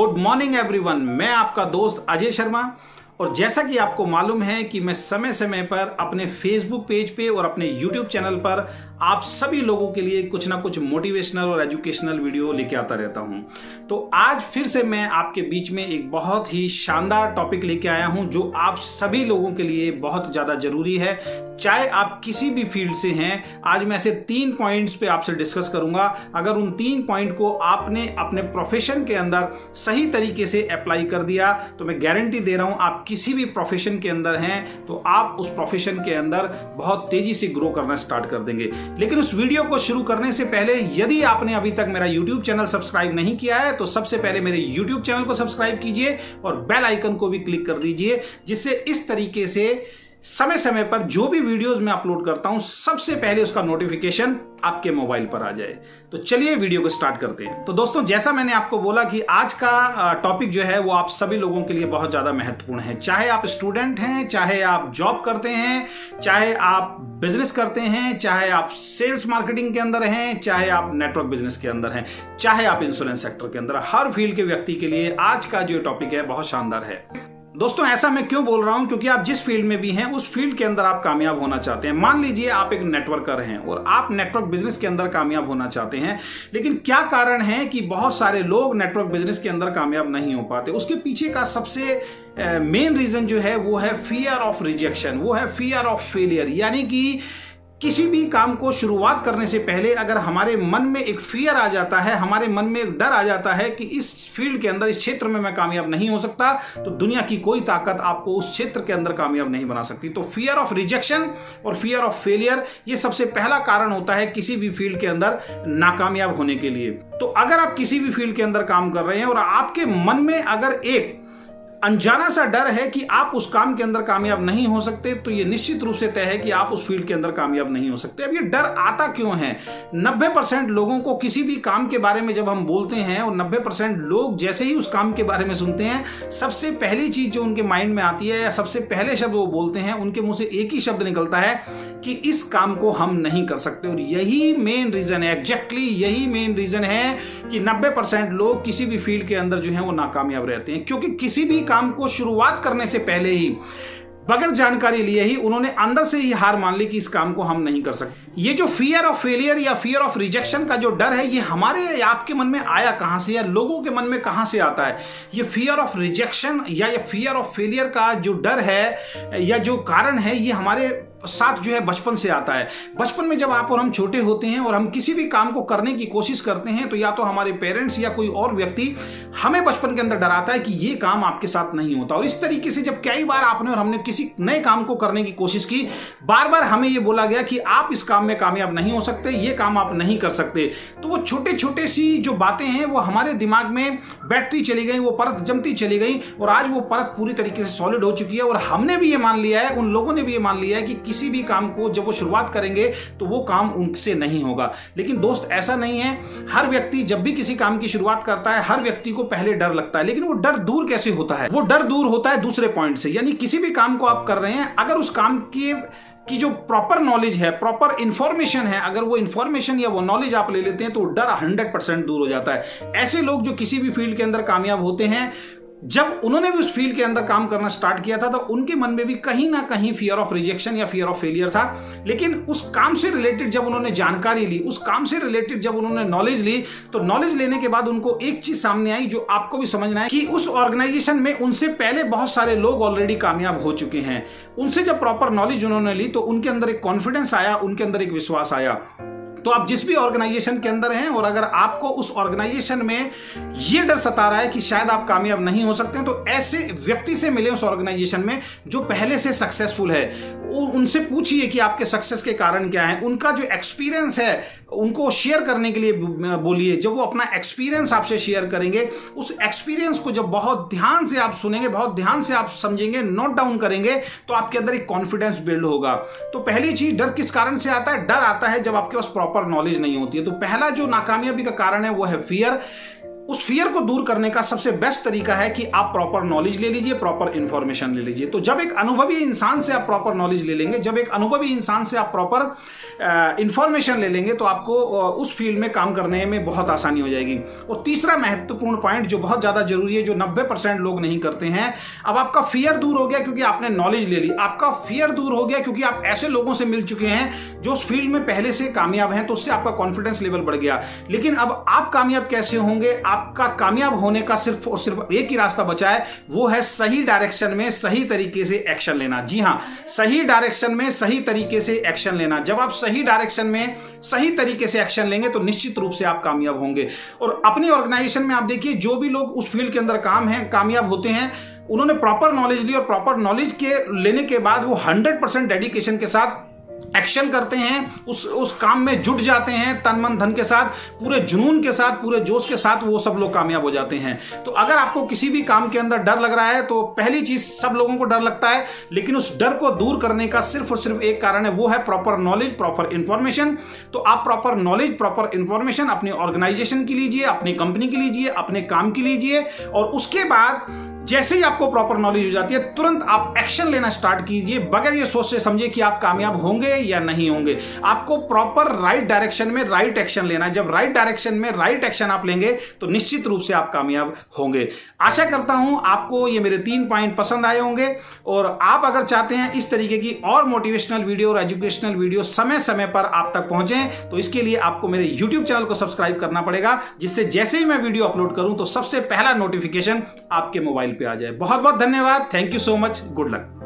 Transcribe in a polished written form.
Good morning everyone. मैं आपका दोस्त अजय शर्मा और जैसा कि आपको मालूम है कि मैं समय समय पर अपने फेसबुक पेज पे और अपने यूट्यूब चैनल पर आप सभी लोगों के लिए कुछ ना कुछ मोटिवेशनल और एजुकेशनल वीडियो लेके आता रहता हूं। तो आज फिर से मैं आपके बीच में एक बहुत ही शानदार टॉपिक लेके आया हूं जो आप सभी लोगों के लिए बहुत ज़्यादा जरूरी है, चाहे आप किसी भी फील्ड से हैं। आज मैं ऐसे 3 पॉइंट्स पे आपसे डिस्कस करूंगा। अगर उन 3 पॉइंट को आपने अपने प्रोफेशन के अंदर सही तरीके से अप्लाई कर दिया तो मैं गारंटी दे रहा हूं आप किसी भी प्रोफेशन के अंदर हैं तो आप उस प्रोफेशन के अंदर बहुत तेजी से ग्रो करना स्टार्ट कर देंगे। लेकिन उस वीडियो को शुरू करने से पहले यदि आपने अभी तक मेरा YouTube चैनल सब्सक्राइब नहीं किया है तो सबसे पहले मेरे YouTube चैनल को सब्सक्राइब कीजिए और बेल आइकन को भी क्लिक कर दीजिए, जिससे इस तरीके से समय समय पर जो भी वीडियोस मैं अपलोड करता हूं सबसे पहले उसका नोटिफिकेशन आपके मोबाइल पर आ जाए। तो चलिए वीडियो को स्टार्ट करते हैं। तो दोस्तों, जैसा मैंने आपको बोला कि आज का टॉपिक जो है वो आप सभी लोगों के लिए बहुत ज्यादा महत्वपूर्ण है। चाहे आप स्टूडेंट हैं, चाहे आप जॉब करते हैं, चाहे आप बिजनेस करते हैं, चाहे आप सेल्स मार्केटिंग के अंदर हैं, चाहे आप नेटवर्क बिजनेस के अंदर हैं, चाहे आप इंश्योरेंस सेक्टर के अंदर, हर फील्ड के व्यक्ति के लिए आज का जो टॉपिक है बहुत शानदार है। दोस्तों, ऐसा मैं क्यों बोल रहा हूं? क्योंकि आप जिस फील्ड में भी हैं उस फील्ड के अंदर आप कामयाब होना चाहते हैं। मान लीजिए आप एक नेटवर्कर हैं और आप नेटवर्क बिजनेस के अंदर कामयाब होना चाहते हैं, लेकिन क्या कारण है कि बहुत सारे लोग नेटवर्क बिजनेस के अंदर कामयाब नहीं हो पाते? उसके पीछे का सबसे मेन रीजन जो है वो है फियर ऑफ रिजेक्शन, वो है फियर ऑफ फेलियर। यानी कि किसी भी काम को शुरुआत करने से पहले अगर हमारे मन में एक फियर आ जाता है, हमारे मन में एक डर आ जाता है कि इस फील्ड के अंदर, इस क्षेत्र में मैं कामयाब नहीं हो सकता, तो दुनिया की कोई ताकत आपको उस क्षेत्र के अंदर कामयाब नहीं बना सकती। तो फियर ऑफ रिजेक्शन और फियर ऑफ फेलियर ये सबसे पहला कारण होता है किसी भी फील्ड के अंदर नाकामयाब होने के लिए। तो अगर आप किसी भी फील्ड के अंदर काम कर रहे हैं और आपके मन में अगर एक अनजाना सा डर है कि आप उस काम के अंदर कामयाब नहीं हो सकते, तो ये निश्चित रूप से तय है कि आप उस फील्ड के अंदर कामयाब नहीं हो सकते। अब ये डर आता क्यों है? 90% लोगों को किसी भी काम के बारे में जब हम बोलते हैं और 90% लोग जैसे ही उस काम के बारे में सुनते हैं, सबसे पहली चीज जो उनके माइंड में आती है या सबसे पहले शब्द वो बोलते हैं, उनके मुंह से एक ही शब्द निकलता है कि इस काम को हम नहीं कर सकते। और यही मेन रीजन है, एग्जैक्टली यही मेन रीजन है कि 90% लोग किसी भी फील्ड के अंदर जो है वो नाकामयाब रहते हैं, क्योंकि किसी भी काम को शुरुआत करने से पहले ही बगैर जानकारी लिए ही उन्होंने अंदर से ही हार मान ली कि इस काम को हम नहीं कर सकते। ये जो फियर ऑफ फेलियर या फियर ऑफ रिजेक्शन का जो डर है, ये हमारे या आपके मन में आया कहां से या लोगों के मन में कहां से आता है? ये फियर ऑफ रिजेक्शन या ये फियर ऑफ फेलियर का जो डर है या जो कारण है, ये हमारे साथ जो है बचपन से आता है। बचपन में जब आप और हम छोटे होते हैं और हम किसी भी काम को करने की कोशिश करते हैं तो या तो हमारे पेरेंट्स या कोई और व्यक्ति हमें बचपन के अंदर डराता है कि ये काम आपके साथ नहीं होता। और इस तरीके से जब कई बार आपने और हमने किसी नए काम को करने की कोशिश की, बार बार हमें ये बोला गया कि आप इस काम में कामयाब नहीं हो सकते, ये काम आप नहीं कर सकते। तो वो छोटे छोटे सी जो बातें हैं वो हमारे दिमाग में बैठती चली गई, वो परत जमती चली गई और आज वो परत पूरी तरीके से सॉलिड हो चुकी है। और हमने भी ये मान लिया है, उन लोगों ने भी ये मान लिया है कि किसी भी काम को जब वो शुरुआत करेंगे तो वो काम उनसे नहीं होगा। लेकिन दोस्त, ऐसा नहीं है। हर व्यक्ति जब भी किसी काम की शुरुआत करता है, हर व्यक्ति को पहले डर लगता है, लेकिन वो डर दूर कैसे होता है? वो डर दूर होता है दूसरे पॉइंट से। यानी किसी भी काम को आप कर रहे हैं, अगर उस काम की जो प्रॉपर नॉलेज है, प्रॉपर इंफॉर्मेशन है, अगर वो इंफॉर्मेशन या वो नॉलेज आप ले लेते हैं तो डर 100% दूर हो जाता है। ऐसे लोग जो किसी भी फील्ड के अंदर कामयाब होते हैं, जब उन्होंने भी उस फील्ड के अंदर काम करना स्टार्ट किया था तो उनके मन में भी कहीं ना कहीं फियर ऑफ रिजेक्शन या फियर ऑफ फेलियर था। लेकिन उस काम से रिलेटेड जब उन्होंने जानकारी ली, उस काम से रिलेटेड जब उन्होंने नॉलेज ली, तो नॉलेज लेने के बाद उनको एक चीज सामने आई जो आपको भी समझना है कि उस ऑर्गेनाइजेशन में उनसे पहले बहुत सारे लोग ऑलरेडी कामयाब हो चुके हैं। उनसे जब प्रॉपर नॉलेज उन्होंने ली तो उनके अंदर एक कॉन्फिडेंस आया, उनके अंदर एक विश्वास आया। तो आप जिस भी ऑर्गेनाइजेशन के अंदर हैं और अगर आपको उस ऑर्गेनाइजेशन में ये डर सता रहा है कि शायद आप कामयाब नहीं हो सकते, तो ऐसे व्यक्ति से मिले उस ऑर्गेनाइजेशन में जो पहले से सक्सेसफुल है। उनसे पूछिए कि आपके सक्सेस के कारण क्या है, उनका जो एक्सपीरियंस है उनको शेयर करने के लिए बोलिए। जब वो अपना एक्सपीरियंस आपसे शेयर करेंगे, उस एक्सपीरियंस को जब बहुत ध्यान से आप सुनेंगे, बहुत ध्यान से आप समझेंगे, नोट डाउन करेंगे, तो आपके अंदर एक कॉन्फिडेंस बिल्ड होगा। तो पहली चीज, डर किस कारण से आता है? डर आता है जब आपके पास प्रॉपर नॉलेज नहीं होती है। तो पहला जो नाकामयाबी का कारण है वो है फियर। उस फियर को दूर करने का सबसे बेस्ट तरीका है कि आप प्रॉपर नॉलेज ले लीजिए, प्रॉपर इंफॉर्मेशन ले लीजिए। तो जब एक अनुभवी इंसान से आप प्रॉपर नॉलेज ले लेंगे, जब एक अनुभवी इंसान से आप प्रॉपर इंफॉर्मेशन ले लेंगे, तो आपको उस फील्ड में काम करने में बहुत आसानी हो जाएगी। और तीसरा महत्वपूर्ण पॉइंट जो बहुत ज्यादा जरूरी है, जो 90% लोग नहीं करते हैं, अब आपका फियर दूर हो गया क्योंकि आपने नॉलेज ले ली, आपका फियर दूर हो गया क्योंकि आप ऐसे लोगों से मिल चुके हैं जो उस फील्ड में पहले से कामयाब हैं, तो उससे आपका कॉन्फिडेंस लेवल बढ़ गया। लेकिन अब आप कामयाब कैसे होंगे? आपका कामयाब होने का सिर्फ और सिर्फ एक ही रास्ता बचा है, वो है सही डायरेक्शन में सही तरीके से एक्शन लेना। जी हां, सही डायरेक्शन में सही तरीके से एक्शन लेना। जब आप सही डायरेक्शन में सही तरीके से एक्शन लेंगे तो निश्चित रूप से आप कामयाब होंगे। और अपनी ऑर्गेनाइजेशन में आप देखिए, जो भी लोग उस फील्ड के अंदर कामयाब होते हैं, उन्होंने प्रॉपर नॉलेज ली और प्रॉपर नॉलेज के लेने के बाद वो 100% डेडिकेशन के साथ एक्शन करते हैं, उस काम में जुट जाते हैं, तन मन धन के साथ, पूरे जुनून के साथ, पूरे जोश के साथ वो सब लोग कामयाब हो जाते हैं। तो अगर आपको किसी भी काम के अंदर डर लग रहा है, तो पहली चीज, सब लोगों को डर लगता है, लेकिन उस डर को दूर करने का सिर्फ और सिर्फ एक कारण है, वो है प्रॉपर नॉलेज, प्रॉपर इंफॉर्मेशन। तो आप प्रॉपर नॉलेज, प्रॉपर इंफॉर्मेशन अपनी ऑर्गेनाइजेशन की लीजिए, अपनी कंपनी की लीजिए, अपने काम की लीजिए, और उसके बाद जैसे ही आपको प्रॉपर नॉलेज हो जाती है, तुरंत आप एक्शन लेना स्टार्ट कीजिए, बगैर ये सोच से समझे कि आप कामयाब होंगे या नहीं होंगे। आपको प्रॉपर राइट डायरेक्शन में राइट एक्शन लेना है। जब राइट डायरेक्शन में राइट एक्शन आप लेंगे तो निश्चित रूप से आप कामयाब होंगे। आशा करता हूं आपको ये मेरे 3 पॉइंट पसंद आए होंगे, और आप अगर चाहते हैं इस तरीके की और मोटिवेशनल वीडियो और एजुकेशनल वीडियो समय समय पर आप तक पहुंचे, तो इसके लिए आपको मेरे YouTube चैनल को सब्सक्राइब करना पड़ेगा, जिससे जैसे ही मैं वीडियो अपलोड करूं तो सबसे पहला नोटिफिकेशन आपके मोबाइल पे आ जाए। बहुत बहुत धन्यवाद। Thank you so much. Good luck.